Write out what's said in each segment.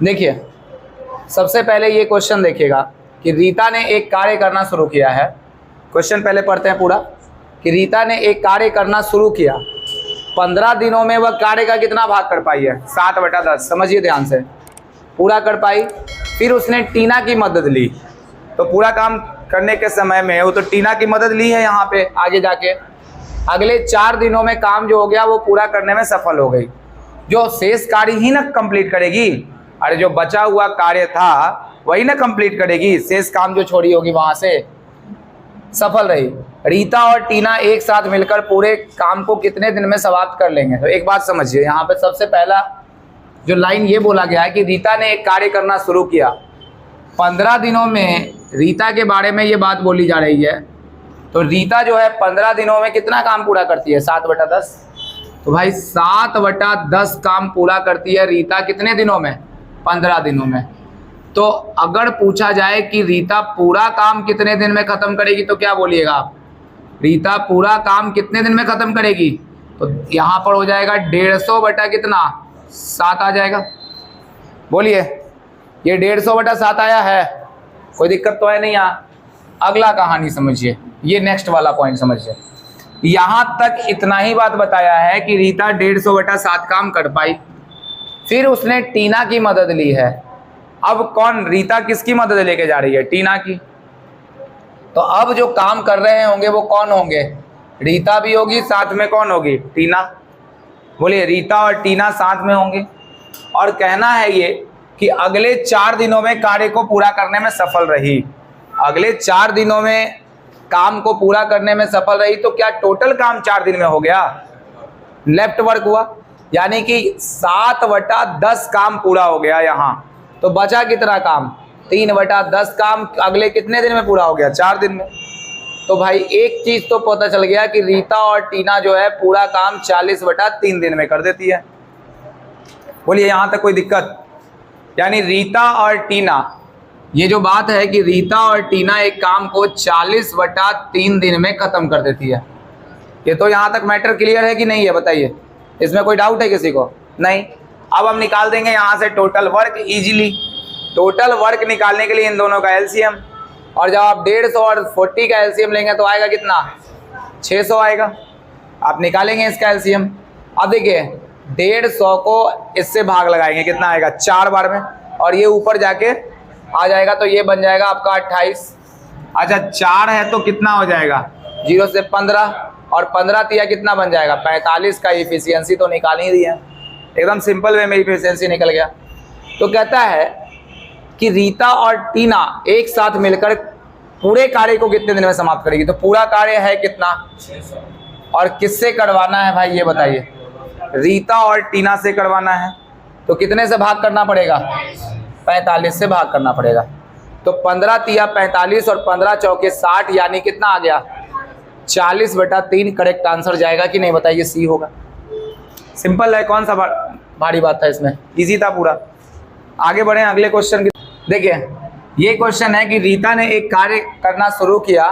देखिए सबसे पहले ये क्वेश्चन देखिएगा कि रीता ने एक कार्य करना शुरू किया है। क्वेश्चन पहले पढ़ते हैं पूरा कि रीता ने एक कार्य करना शुरू किया, 15 दिनों में वह कार्य का कितना भाग कर पाई है? 7/10। समझिए ध्यान से, पूरा कर पाई। फिर उसने टीना की मदद ली, तो पूरा काम करने के समय में वो तो टीना की मदद ली है। यहाँ पे आगे जाके अगले 4 दिनों में काम जो हो गया वो पूरा करने में सफल हो गई। जो शेष कार्य ही ना कंप्लीट करेगी, अरे जो बचा हुआ कार्य था वही ना कंप्लीट करेगी, शेष काम जो छोड़ी होगी वहां से सफल रही। रीता और टीना एक साथ मिलकर पूरे काम को कितने दिन में समाप्त कर लेंगे? तो एक बात समझिए, यहाँ पे सबसे पहला जो लाइन ये बोला गया है कि रीता ने एक कार्य करना शुरू किया, 15 दिनों में रीता के बारे में ये बात बोली जा रही है। तो रीता जो है 15 दिनों में कितना काम पूरा करती है? 7/10। तो भाई 7/10 काम पूरा करती है रीता कितने दिनों में? 15 दिनों में। तो अगर पूछा जाए कि रीता पूरा काम कितने दिन में खत्म करेगी तो क्या बोलिएगा आप? रीता पूरा काम कितने दिन में खत्म करेगी? तो यहाँ पर हो जाएगा 150 बटा कितना? 7 आ जाएगा। बोलिए, ये 150 बटा 7 आया है? कोई दिक्कत तो है नहीं यहाँ। अगला कहानी समझिए, ये नेक्स्ट वाला पॉइंट समझिए। यहाँ तक इतना ही बात बताया है कि रीता 150 बटा 7 काम कर पाई। फिर उसने टीना की मदद ली है। अब कौन? रीता किसकी मदद लेके जा रही है? टीना की। तो अब जो काम कर रहे होंगे वो कौन होंगे? रीता भी होगी, साथ में कौन होगी? टीना। बोलिए, रीता और टीना साथ में होंगे। और कहना है ये कि अगले 4 दिनों में कार्य को पूरा करने में सफल रही। अगले 4 दिनों में काम को पूरा करने में सफल रही। तो क्या टोटल काम 4 दिन में हो गया? लेफ्ट वर्क हुआ, यानी कि 7/10 काम पूरा हो गया यहाँ। तो बचा कितना काम? 3/10 काम अगले कितने दिन में पूरा हो गया? 4 दिन में। तो भाई एक चीज तो पता चल गया कि रीता और टीना जो है पूरा काम 40/3 दिन में कर देती है। बोलिए, यहाँ तक कोई दिक्कत? यानी रीता और टीना, ये जो बात है कि रीता और टीना एक काम को 40/3 दिन में खत्म कर देती है। ये तो यहाँ तक मैटर क्लियर है कि नहीं है? बताइए, इसमें कोई डाउट है किसी को? नहीं। अब हम निकाल देंगे यहाँ से total work easily. Total work निकालने के लिए इन दोनों का एलसीएम, और जब आप 150 और 40 का एलसीएम लेंगे तो आएगा कितना? 600 आएगा। आप निकालेंगे इसका एलसीएम। अब देखिए 150 को इससे भाग लगाएंगे, कितना आएगा? 4 बार में, और ये ऊपर जाके आ जाएगा तो ये बन जाएगा आपका 28। अच्छा 4 है तो कितना हो जाएगा? 0 से 15, और 15 तिया कितना बन जाएगा? 45 का इफिशियंसी तो निकाल ही दी है। एकदम सिंपल वे में इफिशियंसी निकल गया। तो कहता है कि रीता और टीना एक साथ मिलकर पूरे कार्य को कितने दिन में समाप्त करेगी? तो पूरा कार्य है कितना? 600। और किससे करवाना है भाई ये बताइए? रीता और टीना से करवाना है। तो कितने से भाग करना पड़ेगा? 45 से भाग करना पड़ेगा। तो 15 तिया 45 और 15 चौके 60, यानी कितना आ गया? 40/3 करेक्ट आंसर जाएगा कि नहीं? बताइए, सी होगा। सिंपल है, कौन सा भारी बात था इसमें? इजी था पूरा। आगे बढ़े अगले क्वेश्चन की। देखिए ये क्वेश्चन है कि रीता ने एक कार्य करना शुरू किया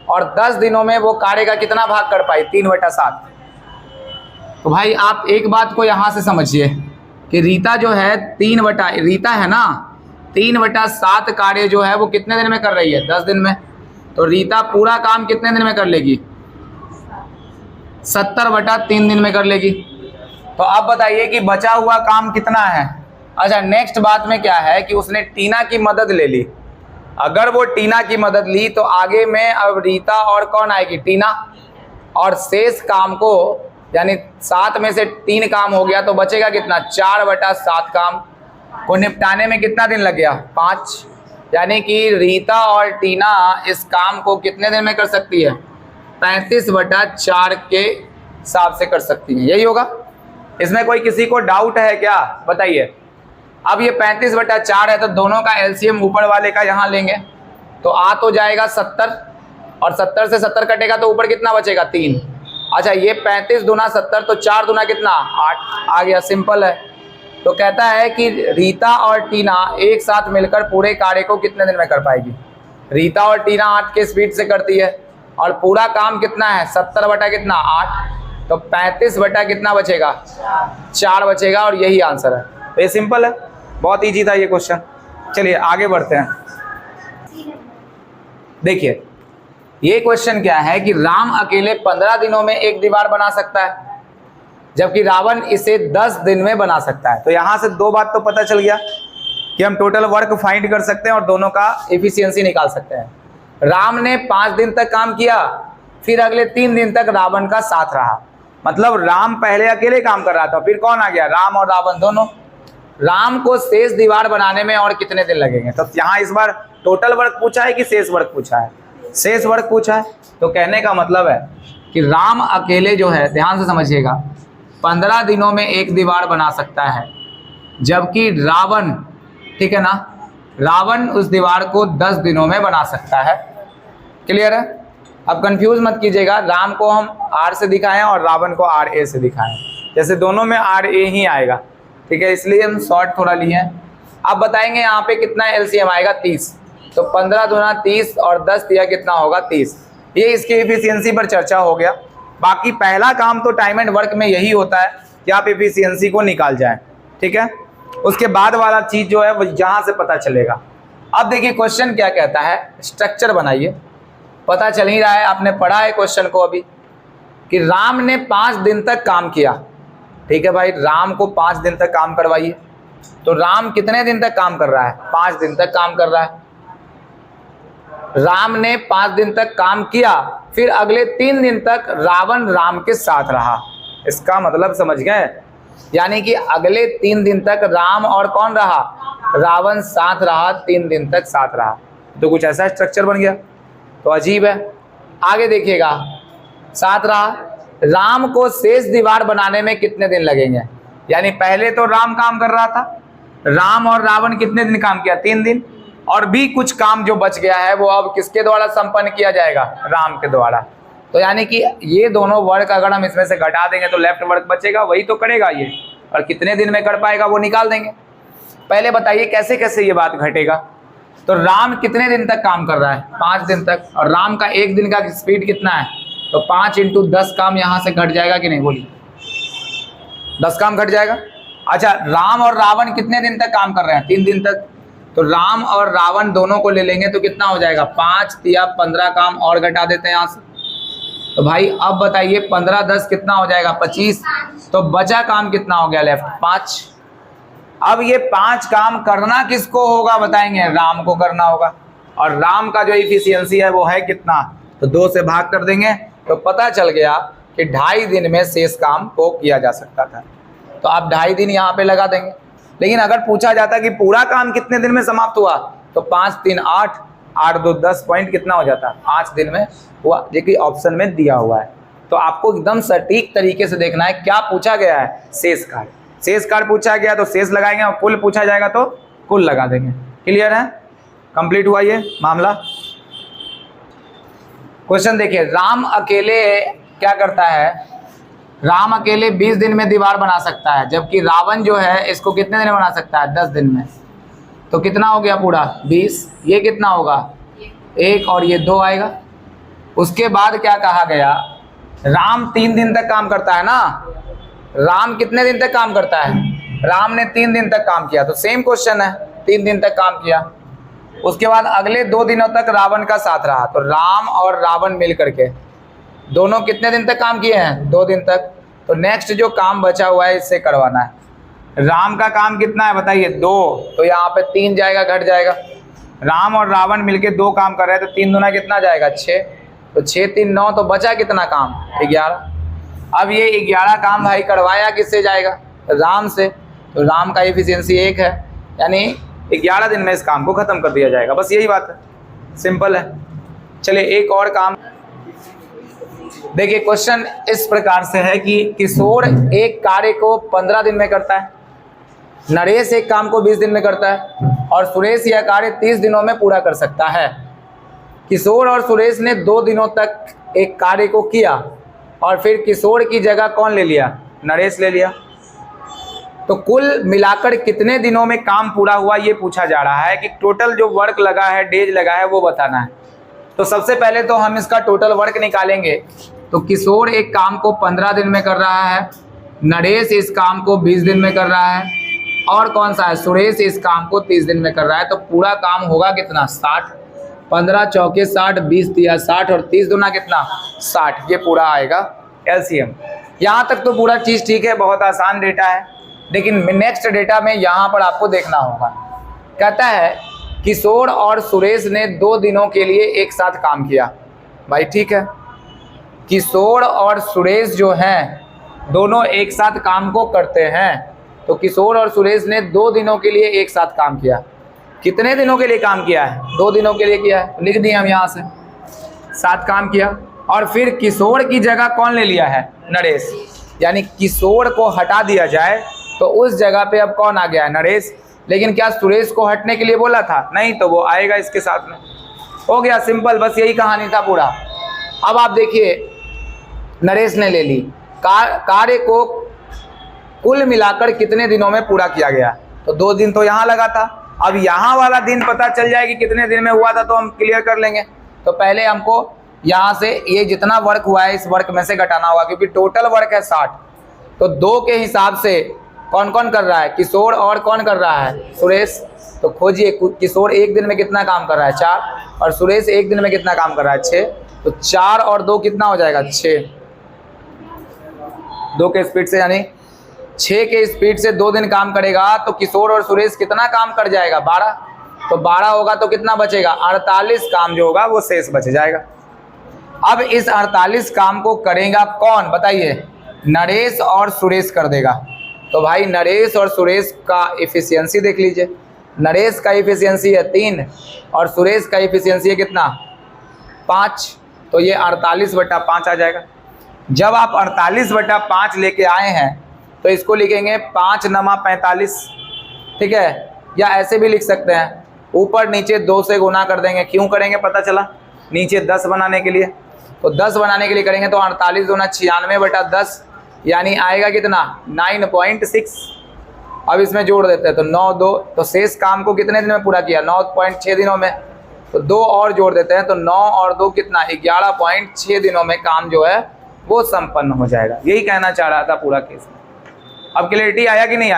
और 10 दिनों में वो कार्य का कितना भाग कर पाई? 3/7। तो भाई आप एक बात को यहाँ से समझिए कि रीता जो है रीता है ना, 3/7 कार्य जो है वो कितने दिन में कर रही है? 10 दिन में। तो रीता पूरा काम कितने दिन में कर लेगी? 70/3 दिन में कर लेगी। तो अब बताइए कि बचा हुआ काम कितना है? अच्छा नेक्स्ट बात में क्या है कि उसने टीना की मदद ले ली। अगर वो टीना की मदद ली तो आगे में अब रीता और कौन आएगी? टीना। और शेष काम को, यानी 7 में से 3 काम हो गया तो बचेगा कितना? 4/7 काम को निपटाने में कितना दिन लग गया? 5। यानी कि रीता और टीना इस काम को कितने दिन में कर सकती है? 35/4 के हिसाब से कर सकती है। यही होगा। इसमें कोई किसी को डाउट है क्या? बताइए। अब ये 35/4 है तो दोनों का एलसीएम ऊपर वाले का यहाँ लेंगे तो आ तो जाएगा 70, और 70 से 70 कटेगा तो ऊपर कितना बचेगा? 3। अच्छा ये 35 दूना 70, तो 4 दूना कितना? 8 आ गया। सिंपल है। तो कहता है कि रीता और टीना एक साथ मिलकर पूरे कार्य को कितने दिन में कर पाएगी? रीता और टीना 8 के स्पीड से करती है, और पूरा काम कितना है? 70 बटा कितना? 8। तो 35 बटा कितना बचेगा? 4 बचेगा, और यही आंसर है। तो ये सिंपल है। बहुत इजी था ये क्वेश्चन। चलिए आगे बढ़ते हैं। देखिए ये क्वेश्चन क्या है कि राम अकेले 15 दिनों में एक दीवार बना सकता है, जबकि रावण इसे 10 दिन में बना सकता है। तो यहां से दो बात तो पता चल गया कि हम टोटल वर्क फाइंड कर सकते हैं और दोनों का एफिशिएंसी निकाल सकते हैं। राम ने 5 दिन तक काम किया, फिर अगले 3 दिन तक रावण का साथ रहा। मतलब राम पहले अकेले काम कर रहा था, फिर कौन आ गया, राम और रावण दोनों। राम को शेष दीवार बनाने में और कितने दिन लगेंगे। तो यहाँ इस बार टोटल वर्क पूछा है कि शेष वर्क पूछा है, शेष वर्क पूछा है। तो कहने का मतलब है कि राम अकेले जो है, ध्यान से समझिएगा, 15 दिनों में एक दीवार बना सकता है, जबकि रावण, ठीक है ना, रावण उस दीवार को 10 दिनों में बना सकता है। क्लियर है। अब कंफ्यूज मत कीजिएगा, राम को हम आर से दिखाएं और रावण को आर ए से दिखाएं, जैसे दोनों में आर ए ही आएगा, ठीक है, इसलिए हम शॉर्ट थोड़ा लिए हैं। अब बताएंगे यहाँ पे कितना एलसीएम आएगा, 30। तो 15 दूना 30 और 10 दिया कितना होगा, 30। ये इसकी एफिशिएंसी पर चर्चा हो गया। बाकी पहला काम तो टाइम एंड वर्क में यही होता है कि आप एफिशिएंसी को निकाल जाएं, ठीक है। उसके बाद वाला चीज जो है वो यहाँ से पता चलेगा। अब देखिए क्वेश्चन क्या कहता है, स्ट्रक्चर बनाइए। पता चल ही रहा है, आपने पढ़ा है क्वेश्चन को अभी, कि राम ने 5 दिन तक काम किया। ठीक है भाई, राम को 5 दिन तक काम करवाइए। तो राम कितने दिन तक काम कर रहा है, 5 दिन तक काम कर रहा है। राम ने 5 दिन तक काम किया, फिर अगले 3 दिन तक रावण राम के साथ रहा। इसका मतलब समझ गए, यानी कि अगले 3 दिन तक राम और कौन रहा, रावण साथ रहा, 3 दिन तक साथ रहा। तो कुछ ऐसा स्ट्रक्चर बन गया, तो अजीब है। आगे देखिएगा, साथ रहा, राम को शेष दीवार बनाने में कितने दिन लगेंगे। यानी पहले तो राम काम कर रहा था, राम और रावण कितने दिन काम किया, 3 दिन, और भी कुछ काम जो बच गया है वो अब किसके द्वारा संपन्न किया जाएगा, राम के द्वारा। तो यानी कि ये दोनों वर्क अगर हम इसमें से घटा देंगे तो लेफ्ट वर्क बचेगा, वही तो करेगा ये, और कितने दिन में कर पाएगा वो निकाल देंगे। पहले बताइए कैसे कैसे ये बात घटेगा। तो राम कितने दिन तक काम कर रहा है, 5 दिन तक, और राम का एक दिन का स्पीड कितना है, तो 5 × 10 काम यहाँ से घट जाएगा कि नहीं, बोलिए, 10 काम घट जाएगा। अच्छा, राम और रावण कितने दिन तक काम कर रहे हैं, 3 दिन तक। तो राम और रावण दोनों को ले लेंगे तो कितना हो जाएगा, 5 या 15 काम और घटा देते हैं यहाँ से। तो भाई अब बताइए 15 10 कितना हो जाएगा, 25। तो बचा काम कितना हो गया लेफ्ट, 5। अब ये 5 काम करना किसको होगा बताएंगे, राम को करना होगा। और राम का जो एफिशिएंसी है वो है कितना, तो 2 से भाग कर देंगे। तो पता चल गया कि 2.5 दिन में शेष काम को किया जा सकता था। तो आप 2.5 दिन यहाँ पे लगा देंगे। लेकिन अगर पूछा जाता कि पूरा काम कितने दिन में समाप्त हुआ, तो 5 3 8, 8 2 10 पॉइंट कितना हो जाता, 5 दिन में हुआ, जो कि ऑप्शन में दिया हुआ है। तो आपको एकदम सटीक तरीके से देखना है क्या पूछा गया है, शेष कार्य। शेष कार्य पूछा गया तो शेष लगाएंगे, और कुल पूछा जाएगा तो कुल लगा देंगे। क्लियर है, कंप्लीट हुआ ये मामला। क्वेश्चन देखिए, राम अकेले क्या करता है, राम अकेले 20 दिन में दीवार बना सकता है, जबकि रावण जो है इसको कितने दिन में बना सकता है, 10 दिन में। तो कितना हो गया पूरा 20, ये कितना होगा 1 और ये 2 आएगा। उसके बाद क्या कहा गया, राम 3 दिन तक काम करता है ना, राम कितने दिन तक काम करता है, राम ने 3 दिन तक काम किया। तो सेम क्वेश्चन है, 3 दिन तक काम किया। उसके बाद अगले 2 दिनों तक रावण का साथ रहा। तो राम और रावण मिल करके दोनों कितने दिन तक काम किए हैं, 2 दिन तक। तो नेक्स्ट जो काम बचा हुआ है इससे करवाना है। राम का काम कितना है बताइए, 2, तो यहाँ पे 3 जाएगा, घट जाएगा। राम और रावण मिलके 2 काम कर रहे हैं, तो 3 दूना कितना जाएगा, 6। तो 6 3 9, तो बचा कितना काम, 11। अब ये 11 काम भाई करवाया किससे जाएगा, राम से। तो राम का एफिशिएंसी 1 है, यानी 11 दिन में इस काम को खत्म कर दिया जाएगा। बस यही बात है, सिंपल है। चलिए एक और काम देखिए। क्वेश्चन इस प्रकार से है कि किशोर एक कार्य को 15 दिन में करता है, नरेश एक काम को 20 दिन में करता है, और सुरेश यह कार्य 30 दिनों में पूरा कर सकता है। किशोर और सुरेश ने 2 दिनों तक एक कार्य को किया, और फिर किशोर की जगह कौन ले लिया, नरेश ले लिया। तो कुल मिलाकर कितने दिनों में काम पूरा हुआ ये पूछा जा रहा है, कि टोटल जो वर्क लगा है, डेज लगा है, वो बताना है। तो सबसे पहले तो हम इसका टोटल वर्क निकालेंगे। तो किशोर एक काम को 15 दिन में कर रहा है, नरेश इस काम को 20 दिन में कर रहा है, और कौन सा है, सुरेश इस काम को 30 दिन में कर रहा है, तो पूरा काम होगा कितना, 60। 15 चौके 60, 20 दिया 60 और 30 दूना कितना, 60। ये पूरा आएगा एलसीएम। यहाँ तक तो पूरा चीज़ ठीक है, बहुत आसान डेटा है। लेकिन नेक्स्ट डेटा में यहाँ पर आपको देखना होगा। कहता है किशोर और सुरेश ने 2 दिनों के लिए एक साथ काम किया। भाई ठीक है, किशोर और सुरेश जो हैं दोनों एक साथ काम को करते हैं, तो किशोर और सुरेश ने 2 दिनों के लिए एक साथ काम किया। कितने दिनों के लिए काम किया है, 2 दिनों के लिए किया है, लिख दिए हम यहाँ से, साथ काम किया। और फिर किशोर की जगह कौन ले लिया है, नरेश। यानी किशोर को हटा दिया जाए तो उस जगह पे अब कौन आ गया है, नरेश। लेकिन क्या सुरेश को हटने के लिए बोला था, नहीं, तो वो आएगा इसके साथ में। हो गया सिंपल, बस यही कहानी था पूरा। अब आप देखिए, नरेश ने ले ली, कार्य को कुल मिलाकर कितने दिनों में पूरा किया गया, तो 2 दिन तो यहाँ लगा था। अब यहाँ वाला दिन पता चल जाए कि कितने दिन में हुआ था, तो हम क्लियर कर लेंगे। तो पहले हमको यहाँ से ये जितना वर्क हुआ है इस वर्क में से घटाना होगा, क्योंकि टोटल वर्क है 60। तो 2 के हिसाब से कौन कौन कर रहा है, किशोर और कौन कर रहा है, सुरेश। तो खोजिए, किशोर 1 दिन में कितना काम कर रहा है, 4, और सुरेश 1 दिन में कितना काम कर रहा है, 6। तो 4 और 2 कितना हो जाएगा, 6। 2 के स्पीड से, यानी 6 के स्पीड से 2 दिन काम करेगा, तो किशोर और सुरेश कितना काम कर जाएगा, 12। तो 12 होगा तो कितना बचेगा, 48 काम जो होगा वो शेष बच जाएगा। अब इस 48 काम को करेगा कौन, बताइए, नरेश और सुरेश कर देगा। तो भाई नरेश और सुरेश का एफिशिएंसी देख लीजिए। नरेश का एफिशिएंसी है 3 और सुरेश का एफिशिएंसी है कितना, 5। तो ये 48/5 आ जाएगा। जब आप 48/5 लेके आए हैं तो इसको लिखेंगे 5 × 45, ठीक है। या ऐसे भी लिख सकते हैं, ऊपर नीचे 2 से गुना कर देंगे। क्यों करेंगे पता चला, नीचे 10 बनाने के लिए। तो 10 बनाने के लिए करेंगे तो 48 दूना 96/10, यानी आएगा कितना, 9.6। अब इसमें जोड़ देते हैं तो 9 2, तो शेष काम को कितने दिन में पूरा किया, 9.6 दिनों में। तो 2 और जोड़ देते हैं तो 9 और 2 कितना, 11.6 दिनों में काम जो है वो संपन्न हो जाएगा। यही कहना चाह रहा था पूरा केस में। अब क्लैरिटी आया कि नहीं आया।